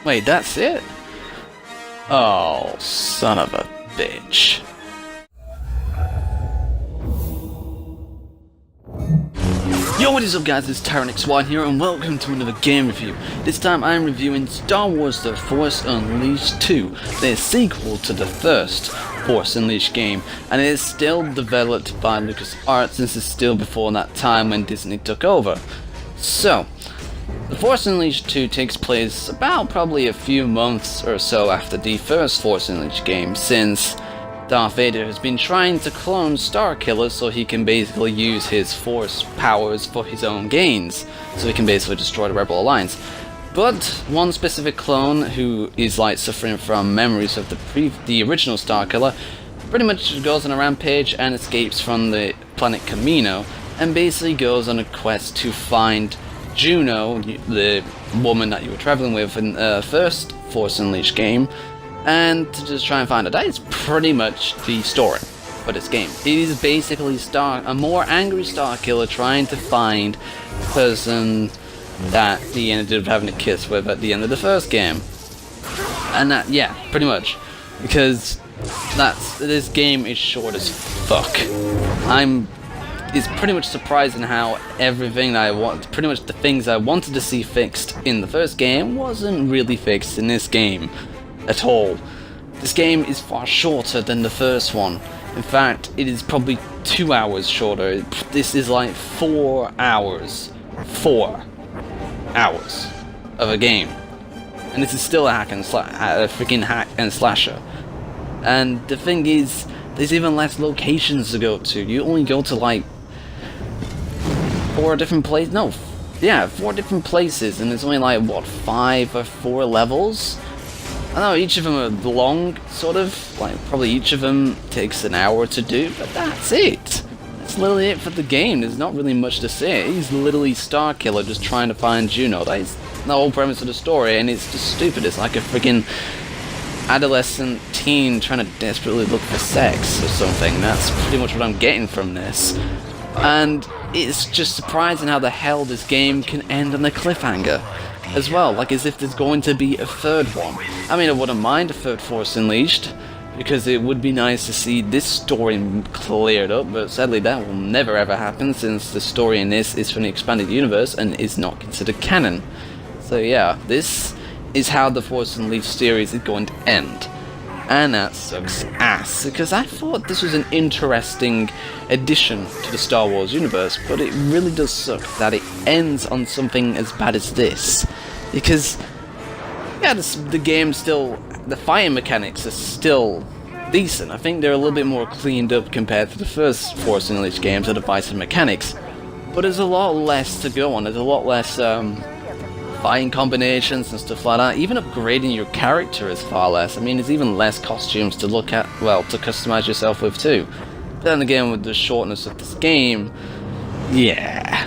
Wait, that's it? Oh, son of a bitch. Yo, what is up guys, it's TyrantXY here and welcome to another game review. This time I'm reviewing Star Wars The Force Unleashed 2, the sequel to the first Force Unleashed game, and it is still developed by LucasArts since it's still before that time when Disney took over. So, The Force Unleashed 2 takes place about probably a few months or so after the first Force Unleashed game, since Darth Vader has been trying to clone Starkiller so he can basically use his Force powers for his own gains, so he can basically destroy the Rebel Alliance. But one specific clone, who is like suffering from memories of the original Starkiller, pretty much goes on a rampage and escapes from the planet Kamino, and basically goes on a quest to find Juno, the woman that you were traveling with in the first Force Unleashed game, and to just try and find her. That is pretty much the story for this game. It is basically a more angry Starkiller trying to find the person that he ended up having a kiss with at the end of the first game. And that, yeah, pretty much. Because this game is short as fuck. It's pretty much surprising how everything that pretty much the things I wanted to see fixed in the first game wasn't really fixed in this game at all. This game is far shorter than the first one. In fact, it is probably 2 hours shorter. This is like 4 hours. 4 hours of a game. And this is still a freaking hack and slasher. And the thing is, there's even less locations to go to. You only go to like 4 different places. No, yeah, 4 different places, and there's only like what, 5 or 4 levels. I know each of them are long, sort of. Like probably each of them takes an hour to do, but that's it. That's literally it for the game. There's not really much to say. He's literally Starkiller just trying to find Juno. That is the whole premise of the story, and it's just stupid. It's like a freaking adolescent teen trying to desperately look for sex or something. That's pretty much what I'm getting from this. And it's just surprising how the hell this game can end on a cliffhanger as well, like as if there's going to be a third one. I mean, I wouldn't mind a third Force Unleashed, because it would be nice to see this story cleared up, but sadly that will never ever happen since the story in this is from the expanded universe and is not considered canon. So yeah, this is how the Force Unleashed series is going to end. And that sucks ass, because I thought this was an interesting addition to the Star Wars universe, but it really does suck that it ends on something as bad as this. Because, yeah, the game still, the fighting mechanics are still decent. I think they're a little bit more cleaned up compared to the first Force Unleashed games of the fighting mechanics. But there's a lot less to go on, there's a lot less, fighting combinations and stuff like that. Even upgrading your character is far less. I mean, there's even less costumes to look at, well, to customize yourself with too. But then again, with the shortness of this game, yeah.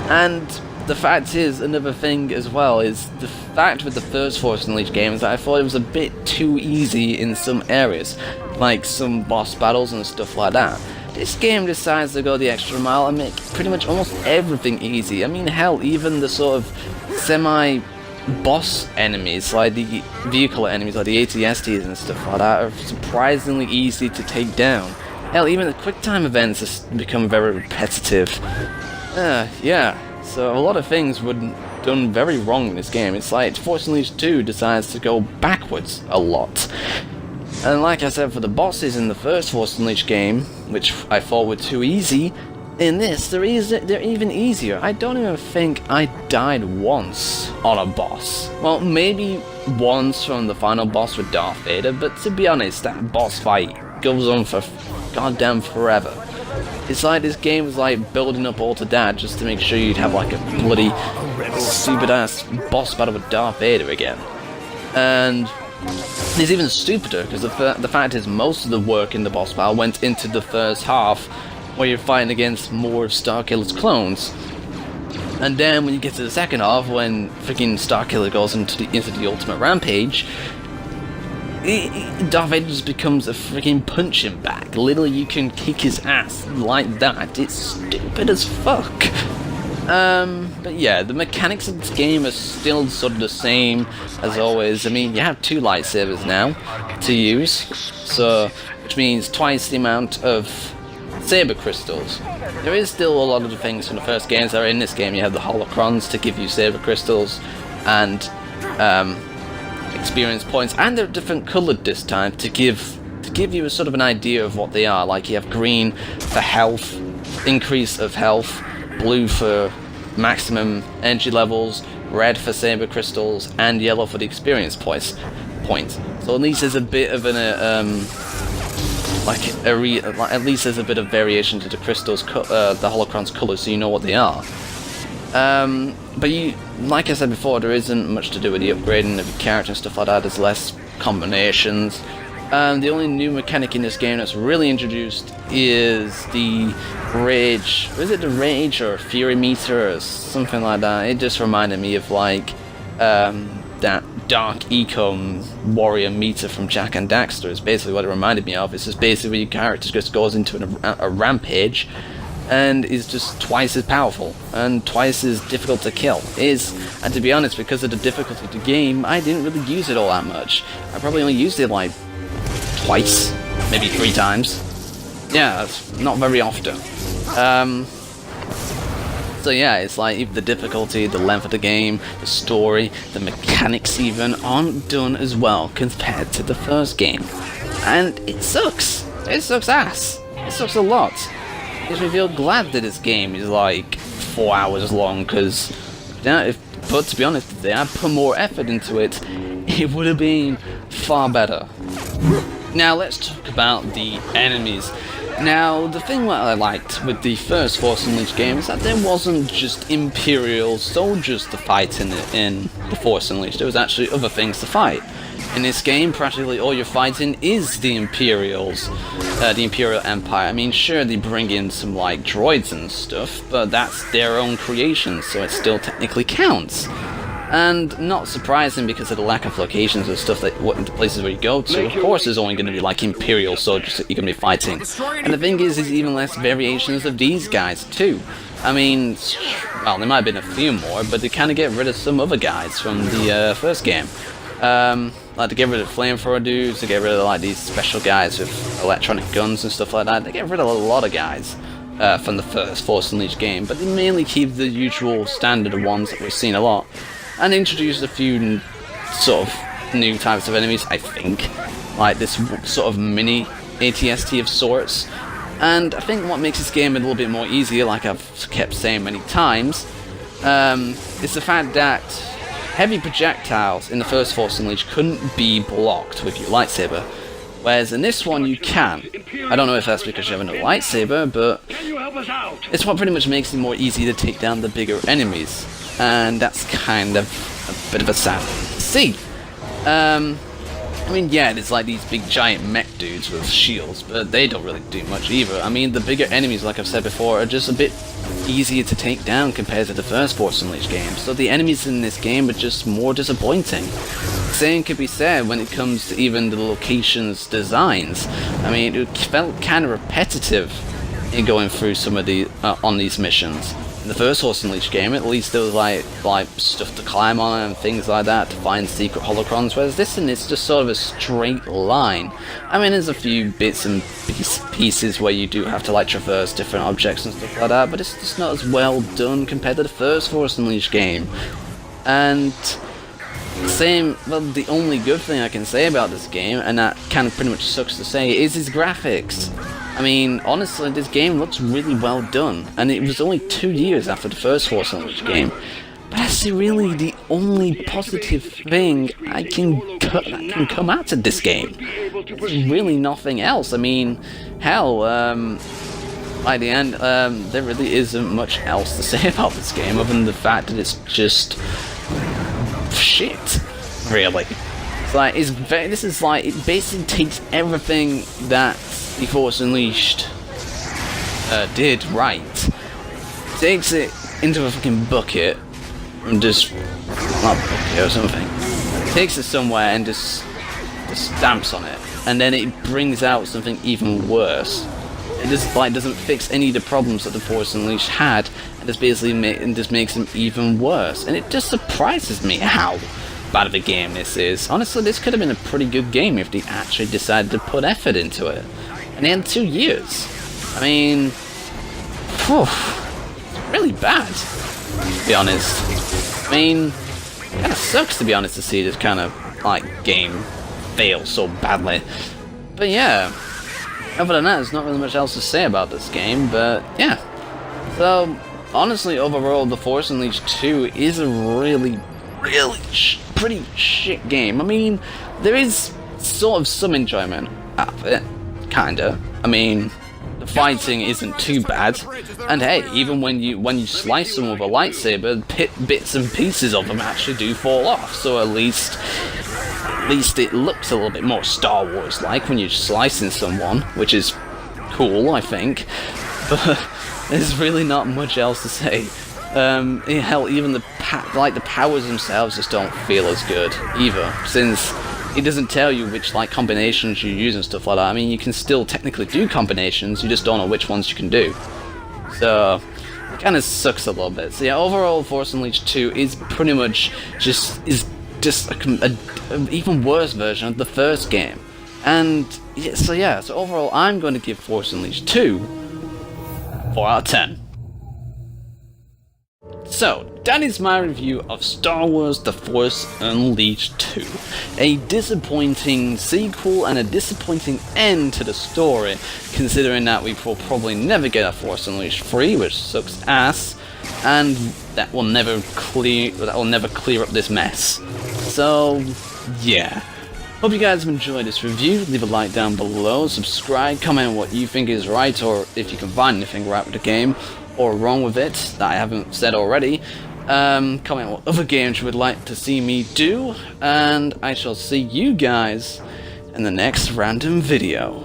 And the fact is, another thing as well, is the fact with the first Force Unleashed games that I thought it was a bit too easy in some areas, like some boss battles and stuff like that. This game decides to go the extra mile and make pretty much almost everything easy. I mean, hell, even the sort of semi-boss enemies, like the vehicle enemies, like the AT-STs and stuff like that, are surprisingly easy to take down. Hell, even the quick-time events have become very repetitive. Yeah, so a lot of things were done very wrong in this game. It's like Force Unleashed 2 decides to go backwards a lot. And like I said, for the bosses in the first Force Unleashed game, which I thought were too easy, in this, they're even easier. I don't even think I died once on a boss. Well, maybe once from the final boss with Darth Vader, but to be honest, that boss fight goes on for goddamn forever. It's like this game was like building up all to that just to make sure you'd have like a bloody stupid-ass boss battle with Darth Vader again. And it's even stupider, because the fact is most of the work in the boss battle went into the first half, where you're fighting against more of Starkiller's clones. And then when you get to the second half, when freaking Starkiller goes into the ultimate rampage, Darth Vader just becomes a freaking punching bag. Literally, you can kick his ass like that. It's stupid as fuck. But yeah, the mechanics of this game are still sort of the same as always. I mean, you have 2 lightsabers now to use, so which means twice the amount of saber crystals. There is still a lot of the things from the first games that are in this game. You have the holocrons to give you saber crystals, and experience points, and they're different coloured this time to give you a sort of an idea of what they are. Like you have green for health, increase of health, blue for maximum energy levels, red for saber crystals, and yellow for the experience points. So at least there's a bit of an at least there's a bit of variation to the crystals, the holocron's colours, so you know what they are. But like I said before, there isn't much to do with the upgrading of your character and stuff like that. There's less combinations. The only new mechanic in this game that's really introduced is the rage. Was it the rage or fury meter or something like that? It just reminded me of like that dark ecom warrior meter from Jak and Daxter. Is basically what it reminded me of. It's just basically your character just goes into a rampage and is just twice as powerful and twice as difficult to kill. And to be honest, because of the difficulty of the game, I didn't really use it all that much. I probably only used it like twice, maybe 3 times. Yeah, that's not very often. So yeah, it's like even the difficulty, the length of the game, the story, the mechanics even aren't done as well compared to the first game. And it sucks. It sucks ass. It sucks a lot. Makes me feel glad that this game is like 4 hours long, because but to be honest, if they had put more effort into it, it would have been far better. Now let's talk about the enemies. Now, the thing that I liked with the first Force Unleashed game is that there wasn't just Imperial soldiers to fight in the Force Unleashed. There was actually other things to fight. In this game, practically all you're fighting is the Imperials, the Imperial Empire. I mean, sure, they bring in some, like, droids and stuff, but that's their own creation, so it still technically counts. And not surprising because of the lack of locations and stuff, that the places where you go to, of course there's only going to be, like, Imperial soldiers that you're going to be fighting. And the thing is, there's even less variations of these guys, too. I mean, well, there might have been a few more, but they kind of get rid of some other guys from the first game. Like, to get rid of flamethrower dudes, to get rid of, like, these special guys with electronic guns and stuff like that. They get rid of a lot of guys from the first Force Unleashed game, but they mainly keep the usual standard ones that we've seen a lot, and introduce a few sort of new types of enemies, I think. Like this sort of mini ATST of sorts. And I think what makes this game a little bit more easier, like I've kept saying many times, is the fact that heavy projectiles in the first Force Unleashed couldn't be blocked with your lightsaber, whereas in this one you can. I don't know if that's because you have a lightsaber, but it's what pretty much makes it more easy to take down the bigger enemies, and that's kind of a bit of a sad thing to see. I mean, yeah, there's like these big giant mech dudes with shields, but they don't really do much either. I mean, the bigger enemies, like I've said before, are just a bit easier to take down compared to the first Force Unleashed game, so the enemies in this game are just more disappointing. Same could be said when it comes to even the locations' designs. I mean, it felt kind of repetitive in going through some of the on these missions. In the first Force Unleashed game, at least there was like stuff to climb on and things like that to find secret holocrons, whereas this one is just sort of a straight line. I mean, there's a few bits and pieces where you do have to like traverse different objects and stuff like that, but it's just not as well done compared to the first Force Unleashed game. And the only good thing I can say about this game, and that kind of pretty much sucks to say, is its graphics. I mean, honestly, this game looks really well done, and it was only 2 years after the first Force Unleashed game. But that's really the only positive thing I can come out of this game. There's really nothing else. I mean, hell, by the end, there really isn't much else to say about this game other than the fact that it's just shit, really. It's like, it basically takes everything that the Force Unleashed did right, takes it into a fucking bucket, and just, not bucket or something, takes it somewhere and just stamps on it, and then it brings out something even worse. It just doesn't fix any of the problems that the Force Unleashed had, and just basically just makes them even worse. And it just surprises me how bad of a game this is. Honestly, this could have been a pretty good game if they actually decided to put effort into it. And they had 2 years. I mean, phew, it's really bad, to be honest. I mean, it kind of sucks, to be honest, to see this kind of game fail so badly. But yeah, other than that, there's not really much else to say about this game. But yeah, so honestly, overall, The Force Unleashed 2 is a really pretty shit game. I mean, there is sort of some enjoyment out of it, kinda. I mean, the fighting isn't too bad, and hey, even when you slice them with a lightsaber, bits and pieces of them actually do fall off. So at least it looks a little bit more Star Wars like when you're slicing someone, which is cool, I think. But there's really not much else to say. Hell, even the powers themselves just don't feel as good either, since it doesn't tell you which combinations you use and stuff like that. I mean, you can still technically do combinations, you just don't know which ones you can do. So it kind of sucks a little bit. So yeah, overall, Force Unleashed 2 is pretty much just an even worse version of the first game. And yeah, so overall, I'm going to give Force Unleashed 2 4 out of 10. So, that is my review of Star Wars The Force Unleashed 2. A disappointing sequel and a disappointing end to the story, considering that we will probably never get a Force Unleashed 3, which sucks ass, and that will never clear up this mess. So, yeah. Hope you guys have enjoyed this review. Leave a like down below, subscribe, comment what you think is right, or if you can find anything right with the game or wrong with it that I haven't said already. Comment what other games you would like to see me do, and I shall see you guys in the next random video.